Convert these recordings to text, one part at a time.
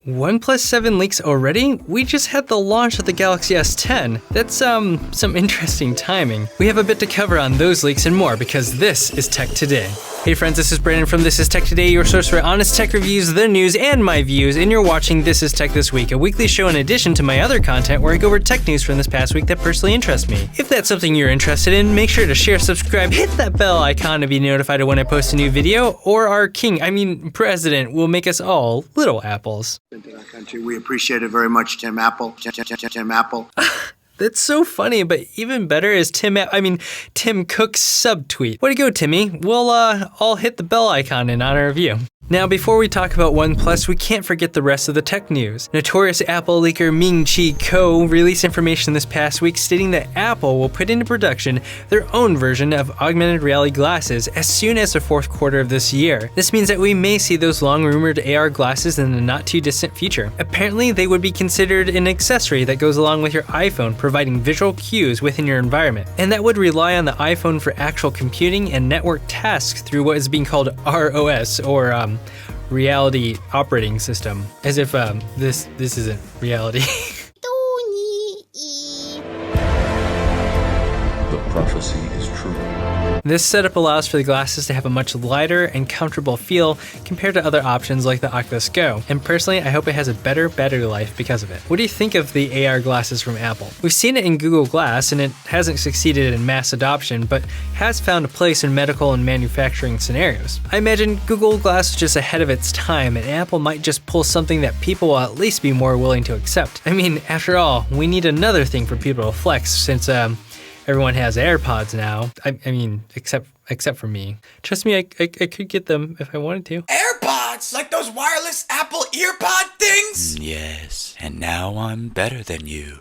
OnePlus 7 leaks already? We just had the launch of the Galaxy S10. That's some interesting timing. We have a bit to cover on those leaks and more because this is Tech Today. Hey friends, this is Brandon from This Is Tech Today, your source for honest tech reviews, the news, and my views, and you're watching This Is Tech This Week, a weekly show in addition to my other content where I go over tech news from this past week that personally interests me. If that's something you're interested in, make sure to share, subscribe, hit that bell icon to be notified of when I post a new video, or our president will make us all little apples. Into our country. We appreciate it very much, Tim Apple. Tim Apple. That's so funny, but even better is Tim Cook's subtweet. Way to go, Timmy. We'll all hit the bell icon in honor of you. Now, before we talk about OnePlus, we can't forget the rest of the tech news. Notorious Apple leaker Ming-Chi Kuo released information this past week stating that Apple will put into production their own version of augmented reality glasses as soon as the fourth quarter of this year. This means that we may see those long-rumored AR glasses in the not-too-distant future. Apparently, they would be considered an accessory that goes along with your iPhone, providing visual cues within your environment, and that would rely on the iPhone for actual computing and network tasks through what is being called ROS, or reality operating system, as if this isn't reality. The prophecy is true. This setup allows for the glasses to have a much lighter and comfortable feel compared to other options like the Oculus Go, and personally I hope it has a better battery life because of it. What do you think of the AR glasses from Apple? We've seen it in Google Glass and it hasn't succeeded in mass adoption, but has found a place in medical and manufacturing scenarios. I imagine Google Glass is just ahead of its time and Apple might just pull something that people will at least be more willing to accept. I mean, after all, we need another thing for people to flex since everyone has AirPods now. I mean, except for me. Trust me, I could get them if I wanted to. AirPods? Like those wireless Apple earpod things? Yes, and now I'm better than you.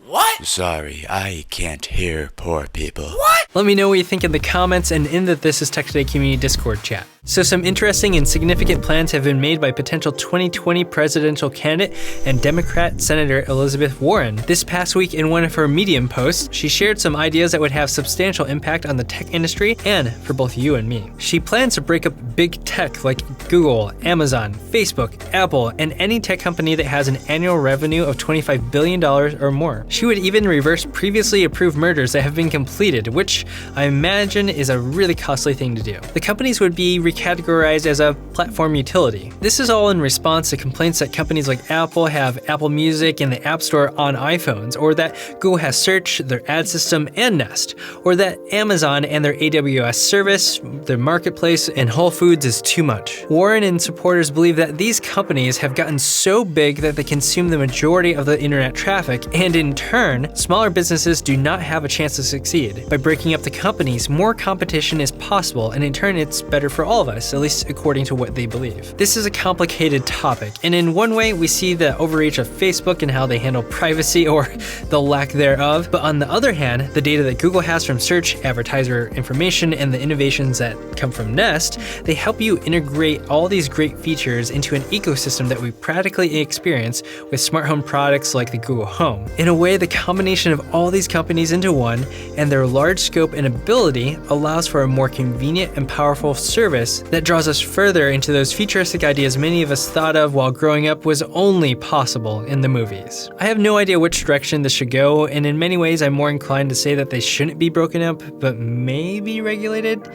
What? Sorry, I can't hear poor people. What? Let me know what you think in the comments and in the This Is Tech Today community Discord chat. So some interesting and significant plans have been made by potential 2020 presidential candidate and Democrat Senator Elizabeth Warren. This past week in one of her Medium posts, she shared some ideas that would have substantial impact on the tech industry and for both you and me. She plans to break up big tech like Google, Amazon, Facebook, Apple, and any tech company that has an annual revenue of $25 billion or more. She would even reverse previously approved mergers that have been completed, which I imagine is a really costly thing to do. The companies would be categorized as a platform utility. This is all in response to complaints that companies like Apple have Apple Music and the App Store on iPhones, or that Google has Search, their ad system, and Nest, or that Amazon and their AWS service, their marketplace, and Whole Foods is too much. Warren and supporters believe that these companies have gotten so big that they consume the majority of the internet traffic, and in turn, smaller businesses do not have a chance to succeed. By breaking up the companies, more competition is possible, and in turn, it's better for all of us, at least according to what they believe. This is a complicated topic, and in one way we see the overreach of Facebook and how they handle privacy or the lack thereof, but on the other hand, the data that Google has from search, advertiser information, and the innovations that come from Nest, they help you integrate all these great features into an ecosystem that we practically experience with smart home products like the Google Home. In a way, the combination of all these companies into one and their large scope and ability allows for a more convenient and powerful service that draws us further into those futuristic ideas many of us thought of while growing up was only possible in the movies. I have no idea which direction this should go, and in many ways I'm more inclined to say that they shouldn't be broken up, but maybe regulated?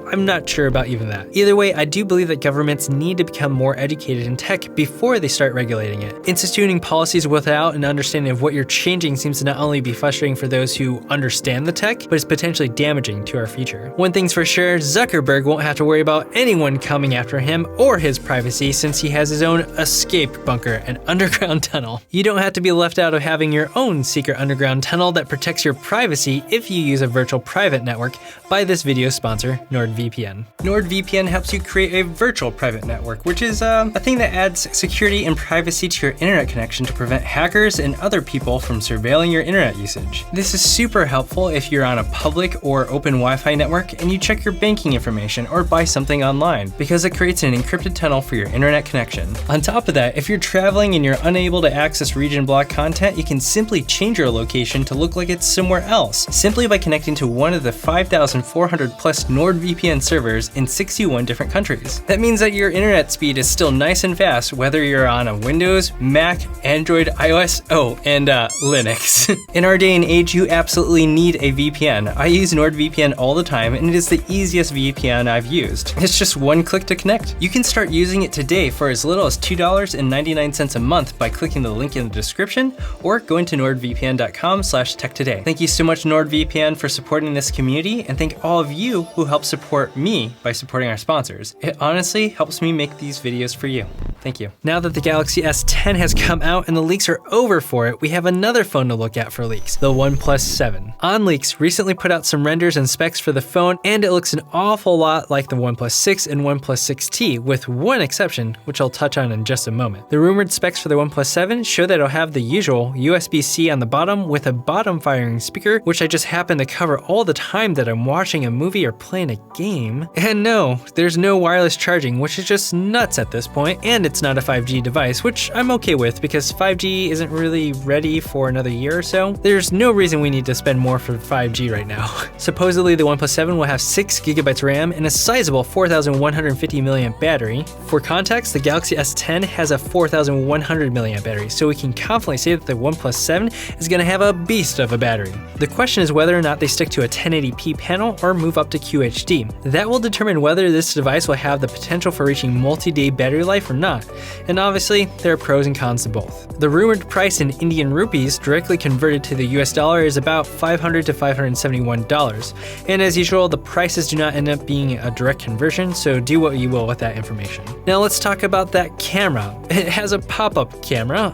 I'm not sure about even that. Either way, I do believe that governments need to become more educated in tech before they start regulating it. Instituting policies without an understanding of what you're changing seems to not only be frustrating for those who understand the tech, but it's potentially damaging to our future. One thing's for sure, Zuckerberg won't have to worry about anyone coming after him or his privacy since he has his own escape bunker, an underground tunnel. You don't have to be left out of having your own secret underground tunnel that protects your privacy if you use a virtual private network by this video sponsor, NordVPN. NordVPN helps you create a virtual private network, which is a thing that adds security and privacy to your internet connection to prevent hackers and other people from surveilling your internet usage. This is super helpful if you're on a public or open Wi-Fi network and you check your banking information or buy something online because it creates an encrypted tunnel for your internet connection. On top of that, if you're traveling and you're unable to access region block content, you can simply change your location to look like it's somewhere else, simply by connecting to one of the 5,400 plus NordVPN servers in 61 different countries. That means that your internet speed is still nice and fast whether you're on a Windows, Mac, Android, iOS, and Linux. In our day and age, you absolutely need a VPN. I use NordVPN all the time, and it is the easiest VPN I've used. It's just one click to connect. You can start using it today for as little as $2.99 a month by clicking the link in the description or going to nordvpn.com/techtoday. Thank you so much, NordVPN, for supporting this community, and thank all of you who help support me by supporting our sponsors. It honestly helps me make these videos for you. Thank you. Now that the Galaxy S10 has come out and the leaks are over for it, we have another phone to look at for leaks, the OnePlus 7. OnLeaks recently put out some renders and specs for the phone, and it looks an awful lot like the OnePlus 6 and OnePlus 6T, with one exception, which I'll touch on in just a moment. The rumored specs for the OnePlus 7 show that it'll have the usual USB-C on the bottom with a bottom-firing speaker, which I just happen to cover all the time that I'm watching a movie or playing a game. And no, there's no wireless charging, which is just nuts at this point, and it's not a 5G device, which I'm okay with because 5G isn't really ready for another year or so. There's no reason we need to spend more for 5G right now. Supposedly the OnePlus 7 will have 6GB RAM and a sizable 4,150 mAh battery. For context, the Galaxy S10 has a 4,100 mAh battery, so we can confidently say that the OnePlus 7 is going to have a beast of a battery. The question is whether or not they stick to a 1080p panel or move up to QHD. That will determine whether this device will have the potential for reaching multi-day battery life or not, and obviously there are pros and cons to both. The rumored price in Indian rupees directly converted to the US dollar is about $500 to $571, and as usual the prices do not end up being a direct conversion, so do what you will with that information. Now let's talk about that camera. It has a pop-up camera.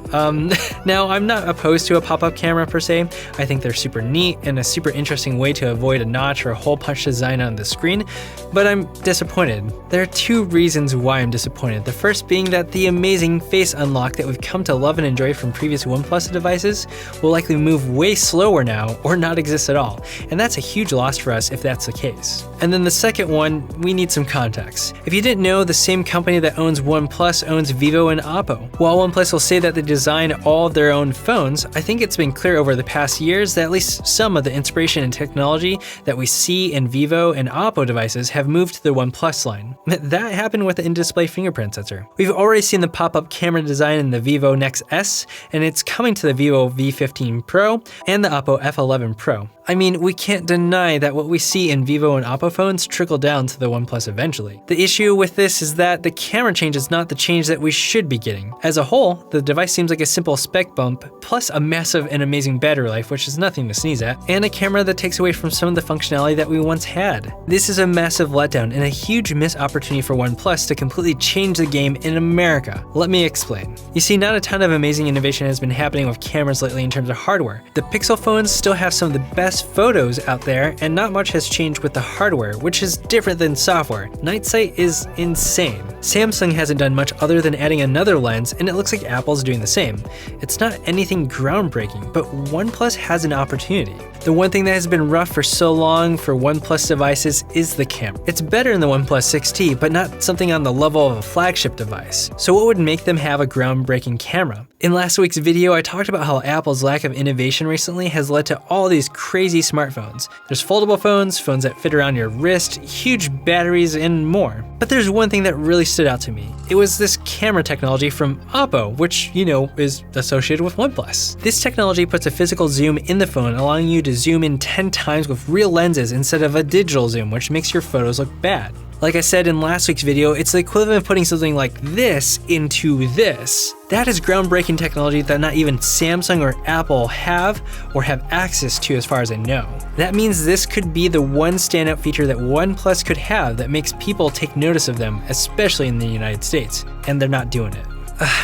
Now I'm not opposed to a pop-up camera per se. I think they're super neat and a super interesting way to avoid a notch or a hole punch design on the screen, but I'm disappointed. There are two reasons why I'm disappointed. The first being that the amazing face unlock that we've come to love and enjoy from previous OnePlus devices will likely move way slower now or not exist at all, and that's a huge loss for us if that's the case. And then the second one, we need some context. If you didn't know, the same company that owns OnePlus owns Vivo and Oppo. While OnePlus will say that they design all of their own phones, I think it's been clear over the past years that at least some of the inspiration and technology that we see in Vivo and Oppo devices have moved to the OnePlus line. That happened with the in-display fingerprint sensor. We've already seen the pop-up camera design in the Vivo Nex S, and it's coming to the Vivo V15 Pro and the Oppo F11 Pro. I mean, we can't deny that what we see in Vivo and Oppo phones trickle down to the OnePlus eventually. The issue with this is that the camera change is not the change that we should be getting. As a whole, the device seems like a simple spec bump, plus a massive and amazing battery life, which is nothing to sneeze at, and a camera that takes away from some of the functionality that we once had. This is a massive letdown and a huge missed opportunity for OnePlus to completely change the game in America. Let me explain. You see, not a ton of amazing innovation has been happening with cameras lately in terms of hardware. The Pixel phones still have some of the best photos out there, and not much has changed with the hardware, which is different than software. Night sight is insane. Samsung hasn't done much other than adding another lens, and it looks like Apple's doing the same. It's not anything groundbreaking, but OnePlus has an opportunity. The one thing that has been rough for so long for OnePlus devices is the camera. It's better than the OnePlus 6T, but not something on the level of a flagship device. So what would make them have a groundbreaking camera? In last week's video, I talked about how Apple's lack of innovation recently has led to all these crazy smartphones. There's foldable phones, phones that fit around your wrist, huge batteries, and more. But there's one thing that really stood out to me. It was this camera technology from Oppo, which, you know, is associated with OnePlus. This technology puts a physical zoom in the phone, allowing you to zoom in 10 times with real lenses instead of a digital zoom, which makes your photos look bad. Like I said in last week's video, it's the equivalent of putting something like this into this. That is groundbreaking technology that not even Samsung or Apple have or have access to as far as I know. That means this could be the one standout feature that OnePlus could have that makes people take notice of them, especially in the United States, and they're not doing it.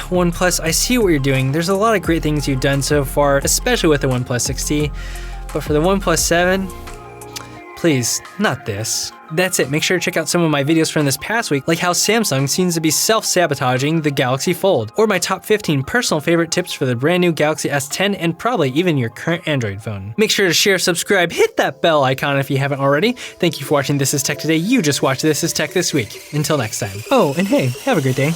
OnePlus, I see what you're doing. There's a lot of great things you've done so far, especially with the OnePlus 6T, but for the OnePlus 7, please, not this. That's it. Make sure to check out some of my videos from this past week, like how Samsung seems to be self-sabotaging the Galaxy Fold, or my top 15 personal favorite tips for the brand new Galaxy S10 and probably even your current Android phone. Make sure to share, subscribe, hit that bell icon if you haven't already. Thank you for watching This Is Tech Today. You just watched This Is Tech This Week. Until next time. Oh, and hey, have a great day.